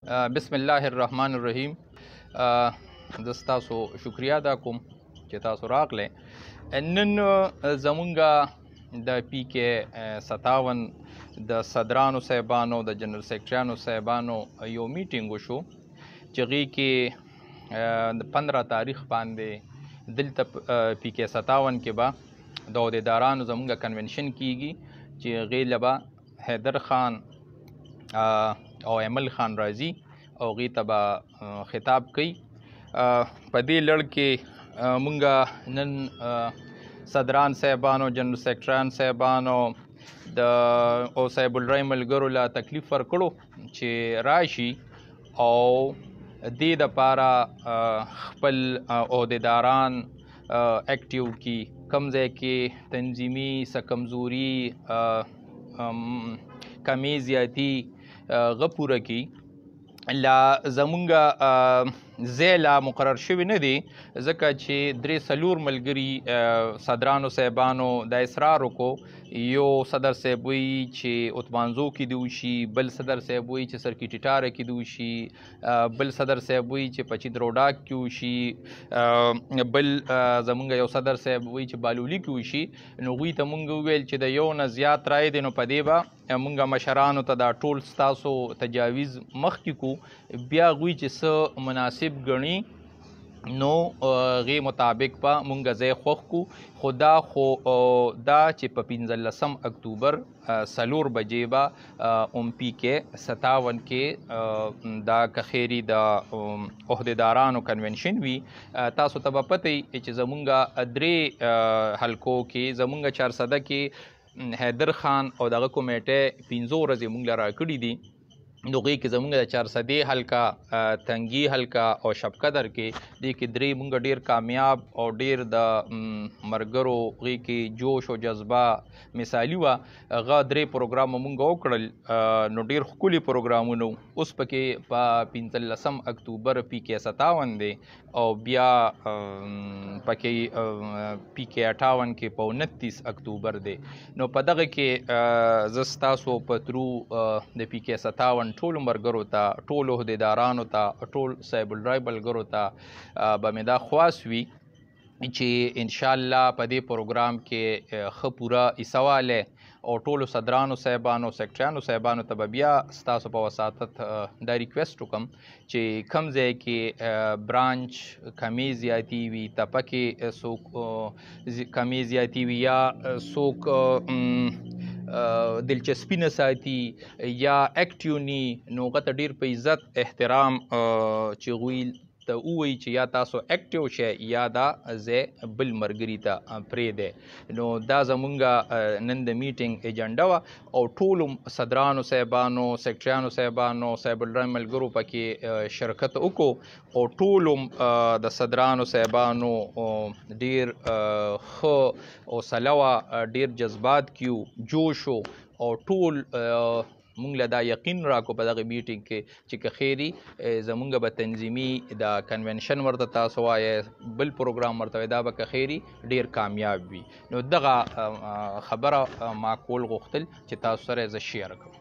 بسم الله الرحمن الرحیم. زه ستاسو شکریه ادا کوم چې تاسو راغلی. نن زمونږ د پی کې 57 د صدرانو صاحبانو د جنرال سیکرټریانو صاحبانو یو میټینګ وشو چې هغې کې د 15 تاریخ باندې دلته پی کې 57 کې به د عهدیدارانو زمونږ کنونشن کیږي چې هغې له به حیدر خان او ایمل خان راځي او هغې ته به خطاب کوي. په دې لړ کې مونږ نن صدران صاحبانو، جنرال سیکرټریان صاحبانو او صاحب الرای ملګرو له تکلیف ورکړو چې راشي او دې دپاره خپل عهدیداران اکټیو کی، کم ځای کې تنظیمي څه کمزوري کمی زیاتی غ پوره کی. لا زمونږ ځای لا مقرر شوی نه دی ځکه چې 3-4 ملګري صدرانو صاحبانو دا اصرار وکړو. یو صدر صاحب وایي چې اتمانزو کې دې وشي، بل صدر صاحب وایي چې سرکي ټیټاره کې دې وشي، بل صدر صاحب وایي چې په چیدروډاک کې وشي، بل زمونږ یو صدر صاحب وایي چې بالولي کې وشي. نو هغوی ته مونږ وویل چې د یو نه زیات رای دی نو په دې به مونږ مشرانو ته دا ټول ستاسو تجاویز مخکې کړو، بیا هغوی چې څه مناسب ګڼي نو هغې مطابق به مونږ ځای خوښ کړو. خو دا چې په 15 اکتوبر 4 بجې به پی کې 57 کې دا که خیري د عهدیدارانو کنونشن وي. تاسو ته به پته وي چې زمونږ 3 حلقو کې زمونږ 400 کې حیدر خان او دغه کمیټې 15 ورځې مونږ له راکړي دي. نو هغې کې زمونږ د 400 حلقه، تنګي حلقه او شبقدر کې دې کې 3 مونږ ډېر کامیاب او ډېر د ملګرو هغې کې جوش او جذبه مثالي وه. هغه 3 پروګرامه مونږ وکړل، نو ډېر ښکلي پروګرامونه وو. اوس پکې په 15 اکتوبر پی کې 57 دی او بیا پکې پی کې 58 کې په 29 اکتوبر دی. نو په دغه کې زه ستاسو په ترو د پی کې 57 ټولو ملګرو ته، ټولو عهدیدارانو ته، ټول صاحب الرای ملګرو ته به مې دا خواست وي چې انشاءالله په دې پروګرام کې ښه پوره حصه والی او ټولو صدرانو صاحبانو، سیکرټریانو صاحبانو ته به بیا ستاسو په وساطت دا ریکویسټ وکړم چې کم ځای کې برانچ کمی زیاتی وي، تپه کې څوک کمی زیاتی وي یا څوک دلچسپي نه ساتي یا اکټیو ني، نو هغه ته ډېر په عزت احترام چې هغوی ته ووایي چې یا تاسو اکټیو شئ یا دا ځای بل ملګري ته پرېږدی. نو دا زمونږ نن د میټینګ ایجنډه وه او ټولو صدرانو صاحبانو، سیکرټریانو صاحبانو، صاحب الرای ملګرو پکې شرکت وکړو او ټولو د صدرانو صاحبانو ډېر ښه حوصله وه، ډېر جذبات کیو، جوش او ټول مونږ له دا یقین راکړو په دغه میټینګ کې چې که خیري زمونږ به تنظیمي د کنونشن ورته تاسو وایې، بل پروګرام ورته وایې، دا به که خیري ډېر کامیاب وي. نو دغه خبره ما کول غوښتل چې تاسو سره یې زه شیر کړم.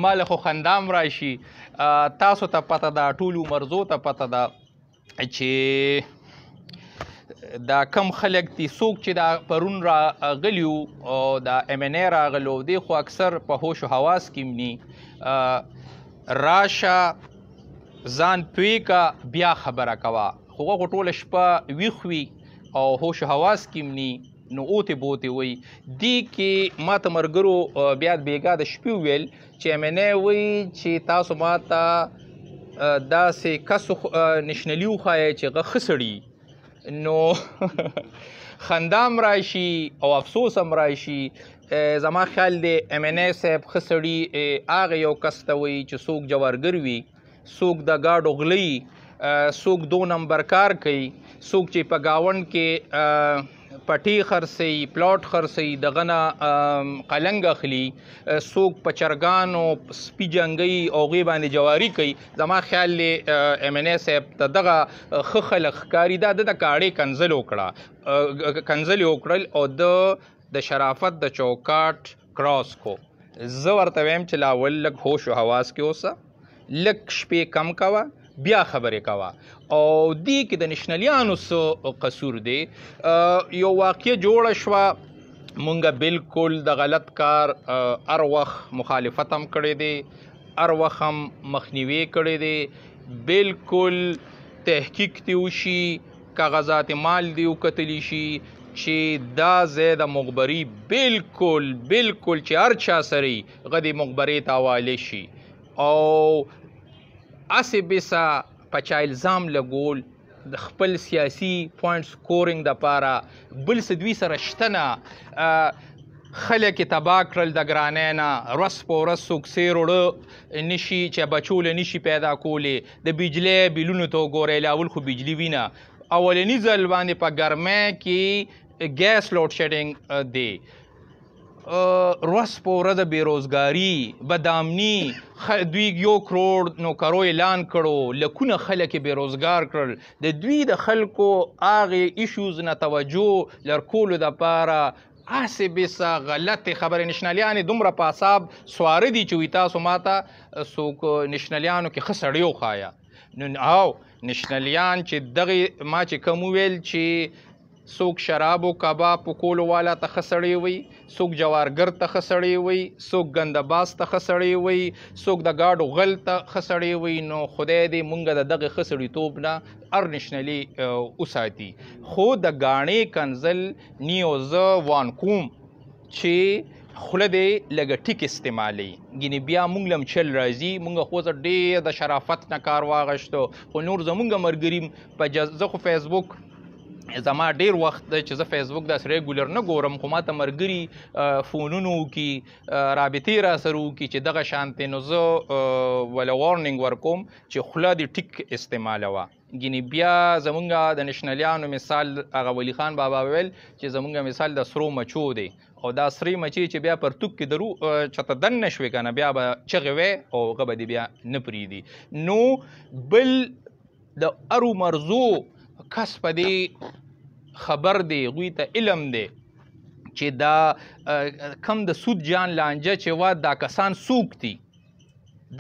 ما له خو خندام راشي. تاسو ته پته ده، ټولو مرزو ته پته ده چې دا کم خلک دي، څوک چې دا پرون راغلي وو او دا ایم این ای راغلو، دی خو اکثر په هوش و حواس کې مني. راشه ځان پوی کا بیا خبره کوه. خو هغه ټوله شپه ویښ وي او هوش و حواس کې مني، نو اوتې بوتې وایي. دې کې ما ته ملګرو بیا بېګا د شپې وویل چې ایم این ای وایي چې تاسو ما ته داسې کس نشنلي وښایئ چې هغه ښه سړي. نو خندام راشي او افسوس هم راشي. زما خیال دی ایم این ای صاحب ښه سړي هغه یو کس ته وایي چې څوک جوارګر وي، څوک د ګاډو غلی، څوک 2 نمبر کار کوي، څوک چې په ګاونډ کې پټي خرڅوي، پلاټ خرڅوي، دغه نه قلنګ اخلي، څوک په چرګانو سپي جنګوي او هغوی باندې جواري کوي. زما خیال دی ایم این ای صاحب ته دغه ښه خلک ښکاري. دا د کاړې کنځل وکړه، کنځل یې وکړل او د شرافت د چوکاټ کراس کو. زه ورته وایم چې لا اول لږ هوش و حواس کې اوسه، لږ شپې کم کوه بیا خبرې کوه. او دې کې د نشنلیانو څه قصور دی؟ یو واقعه جوړه شوه، مونږ بالکل د غلط کار هر وخت مخالفت هم کړی دی، هر وخت هم مخنیوي کړی دی، بالکل تحقیق دی وشي، کاغذات مال دی وکتلی شي چې دا ځای د مخبري بالکل چې هر چا سره هغه د مخبرۍ ته حواله شي. او هسې بیسه په چا الزام لګول د خپل سیاسي پوینټ سکورینګ دپاره بل څه دوی سره شته نه، خلک یې تباه کړل د ګرانۍ نه، ورځ په ورځ څوک سیر وړه نشي چې بچو له نشي پیدا کولی. د بجلۍ بیلونو ته وګورئ، اول خو بجلي وینه، اولني ځل باندې په ګرمۍ کې ګیس لوډ شیډینګ دی، ورځ په ورځ بېروزګاري، بدامني، دوی 1 کروڑ نوکرو اعلان کړو، لکونه خلک یې بېروزګار کړل. د دوی د خلکو هغې ایشوز نه توجه لرکولو دپاره هسې بیسه غلطې خبرې. نشنلیانې دومره په اعصاب سواره دي چې وي تاسو ماته څوک نشنلیانو کې ښه سړی وښایه. او نشنلیان چې دغې ما چې کوم وویل چې څوک شراب و کباب پکولو والا ته ښه سړی وي، څوک جوارګر ته ښه سړی وي، څوک ګندهباز ته ښه سړی وي، څوک د ګاډو غل ته ښه سړی وي. نو خدای دې مونږ د دغې ښه سړیتوب نه هر نشنلي وساتي. خو د ګاڼې کنځل نیو زه وان کوم چې خوله دې لږه ټیک استعمالوي، ګینې بیا مونږ لم چل راځي. مونږ خو زه ډېر د شرافت نه کار واغشتو، خو نور زمونږ مرګري زه خو فیسبوک زما ډیر وخت دی چې زه فیسبوک داسې ریګولر نه ګورم، خو ماته ملګري فونونو وکړي، رابطې را سره وکړي چې دغه شانتې، نو زه وله وارننګ ورکوم چې خوله دې ټیک استعمالوه. ګینې بیا زمونږ د نشنلیانو مثال هغه ولی خان بابا ویل چې زمونږ مثال د سرو مچو دی، او دا سرې مچې چې بیا پرتوک کې درو چېرته دننه شوې که نه بیا به چغې وی او هغه به دې بیا نه پرېږدي. نو بل د هرو مرزو کس په دې خبر دی، هغوی ته علم دی چې دا کم د سود جان لانجه چې وه دا کسان څوک دي.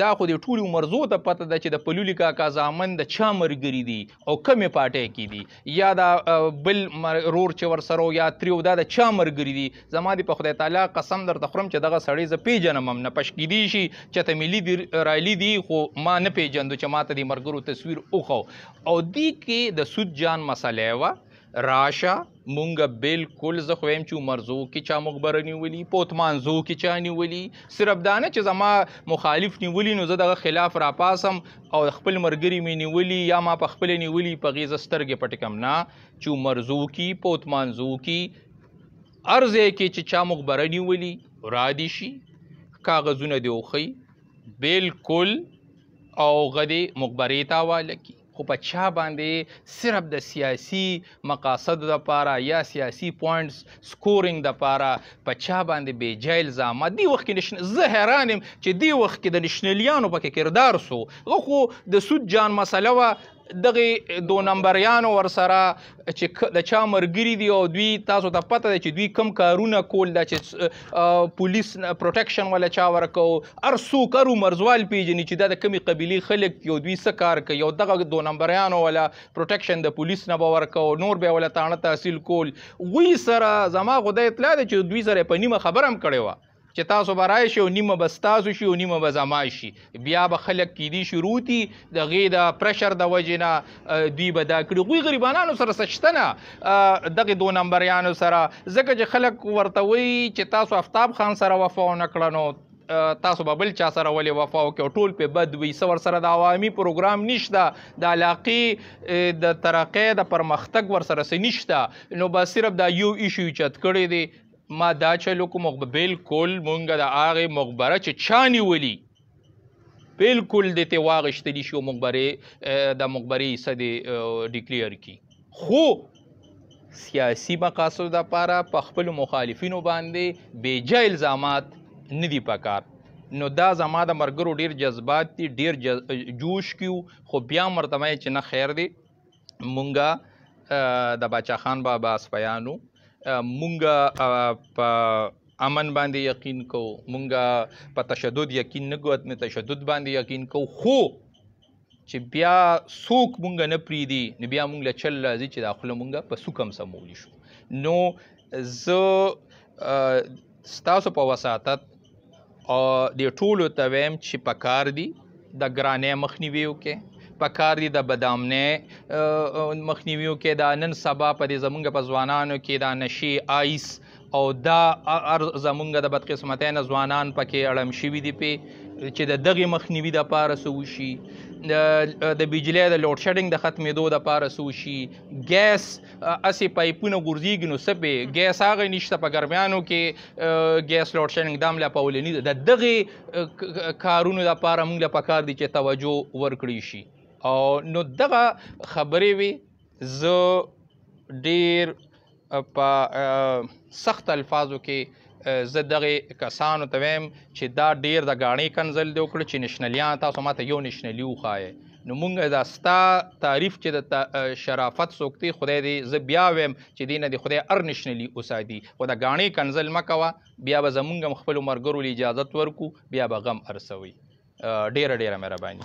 دا خو د ټولو مرزو ته پته ده چې د پلولي کاکا زامن د چا ملګري دي او کمې پارټۍ کې دي، یا دا بل رور چې ورسره یا تریو دا د چا ملګري دي. زما دې په خدای تعالی قسم درته خورم چې دغه سړی زه پیژنم هم نه، پشکیدی شي چې ته ملي رایلي دي، خو ما نه پیژندو چې ما ته د ملګرو تصویر وښو. او دې کې د سود جان مسئله وه. راشه مونږ بالکل زه خو وایم چې مرزو کې چا مخبره نیولي، په اتمانزو کې چا نیولي، صرف دا نه چې زما مخالف نیولي نو زه دغه خلاف راپاسم او خپل ملګري مې نیولي یا ما په خپله نیولي په هغې زه سترګې پټې کړم. نه، چې مرزو کې په اتمانزو کې هر ځای کې چې چا مخبره نیولي را دي شي، کاغذونه دې وښیي بالکل، او هغه دې مخبرې ته حواله کړي. خو په چا باندې صرف د سیاسي مقاصدو دپاره یا سیاسي پوینټس سکورینګ دپاره په چا باندې بې جای الزامات. دې وخت کې زه حیران یم چې دې وخت کې د نشنلیانو پکې کردار سو. هغه خو د سود جان مسله وه، دغې 2 نمبریانو ورسره چې د چا ملګري دي او دوی تاسو ته پته ده چې دوی کم کارونه کول ده چې پولیس پروټیکشن ولا چا ورکو، هر څوک هر مرزوال پیژني چې دا د کمې قبیلې خلک یو دوی څه کار کوي، او دغه 2 نمبریانو ولا پروټیکشن د پولیس نه به ورکو، نور به ولا تاڼه تحصیل کول. وی سره زما خدای اطلاع ده چې دوی سره په نیمه خبره هم کړې وه چې تاسو به راشئ او نیمه به ستاسو شي او نیمه به زما شي. بیا به خلک کیدی شروع دي د هغې د پرشر د وجې نه دوی به دا کړي. هغوی غریبانانو سره څه شته نه، دغې 2 نمبریانو سره، ځکه چې خلک ورته وایي چې تاسو آفتاب خان سره وفا ونه کړه نو تاسو به بل چا سره ولې وفا وکړئ، او ټول پې بد وي. څه ورسره د عوامي پروګرام نشته، د علاقې د ترقۍ د پرمختګ ورسره څه نشته، نو به صرف دا یو ایشو چت کړی دی. ما دا چلو کوم بالکل مونږ د هغې مخبره چې چا نیولي بالکل دې ته واغېشتلي شي او د مخبرې حصه دې ډیکلیر کړي. خو سیاسي مقاصدو دپاره په خپلو مخالفینو باندې بې جای الزامات نه دي پکار. نو دا زما د ملګرو ډېر جذبات دي، ډېر جوش کیو، خو بیا مرتبه یې چې نه خیر دی. مونږ د باچا خان بابا سپیانو مونږ په امن باندې یقین کو، مونږ په تشدد یقین نه کوو، عدم تشدد باندې یقین کوو، خو چې بیا څوک مونږ نه پرېږدي نو بیا مونږ له چل راځي چې دا خوله مونږ په سوک هم سمولی شو. نو زه ستاسو په وساطت دې ټولو ته وایم چې پکار دي د ګرانۍ مخنیوي وکړي، پکار دي د بدامنۍ مخنیوي وکړي. دا نن سبا په دې زمونږ په ځوانانو کې دا نشې آیس او دا زمونږ د بدقسمتۍ نه ځوانان پکې اړم شوي دي پې چې د دغې مخنیوي دپاره څه وشي، د بجلۍ د لوډ شیډنګ د ختمېدو دپاره څه وشي. ګیس هسې پایپونه غورځېږي نو څه پې ګیس هغه نشته په ګرمیانو کې ګیس لوډ شیډنګ دا هم لا په اولني ده. د دغې کارونو دپاره موږ له پکار دي چې توجه ورکړی شي. او نو دغه خبرې وې، زه ډېر په سخت الفاظو کې زه دغې کسانو ته وایم چې دا ډېر د ګاڼې کنځل دې وکړه چې نشنلیان تاسو ماته یو نشنلي وښایئ. نو مونږ دا ستا تعریف چې د شرافت څوک دی خدای دې زه بیا وایم چې دې نه دې خدای هر نشنلي وساتي، خو د ګاڼې کنځل مه کوه، بیا به زمونږ هم خپلو ملګرو له اجازت ورکو، بیا به غم ارسوئ. ډېره ډېره مهرباني.